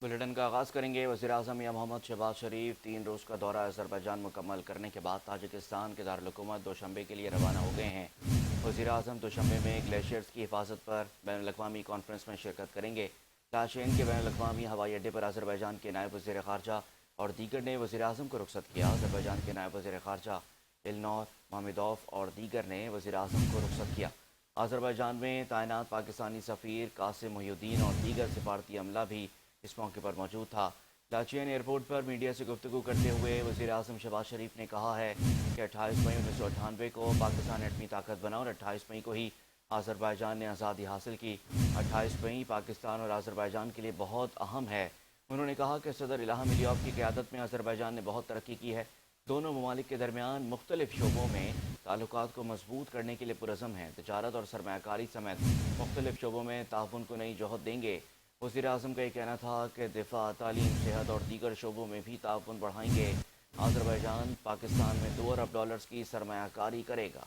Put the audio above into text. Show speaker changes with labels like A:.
A: Bulletin کا آغاز کریں گے۔ وزیر اعظم یا محمد شہباز شریف 3 روز کا دورہ آذربائیجان مکمل کرنے کے بعد تاجکستان کے دارالحکومت دوشنبے کے لیے روانہ ہو گئے ہیں۔ وزیر اعظم دوشنبے میں گلیشیئرز کی حفاظت پر بین الاقوامی کانفرنس میں شرکت کریں گے۔ تاشین کے بین الاقوامی ہوائی اڈے پر آذربائیجان کے نائب وزیر خارجہ اور دیگر نے وزیر اعظم کو رخصت کیا۔ آذربائیجان کے نائب وزیر خارجہ النور محمدوف اور دیگر نے وزیر اعظم کو رخصت کیا۔ آذربائیجان میں تعینات پاکستانی سفیر قاسم محی الدین اور دیگر سفارتی عملہ بھی اس موقع پر موجود تھا۔ لاچین ایئرپورٹ پر میڈیا سے گفتگو کرتے ہوئے وزیر اعظم شہباز شریف نے کہا ہے کہ 28 مئی 1998 کو پاکستان ایٹمی طاقت بنا اور 28 مئی کو ہی آذربائیجان نے آزادی حاصل کی۔ 28 مئی پاکستان اور آذربائیجان کے لیے بہت اہم ہے۔ انہوں نے کہا کہ صدر الہام علیوف کی قیادت میں آذربائیجان نے بہت ترقی کی ہے۔ دونوں ممالک کے درمیان مختلف شعبوں میں تعلقات کو مضبوط کرنے کے لیے پرعزم ہیں۔ تجارت اور سرمایہ کاری سمیت مختلف شعبوں میں تعاون کو نئی جہت دیں گے۔ وزیر اعظم کا یہ کہنا تھا کہ دفاع، تعلیم، صحت اور دیگر شعبوں میں بھی تعاون بڑھائیں گے۔ آذربائیجان پاکستان میں $2 ارب کی سرمایہ کاری کرے گا۔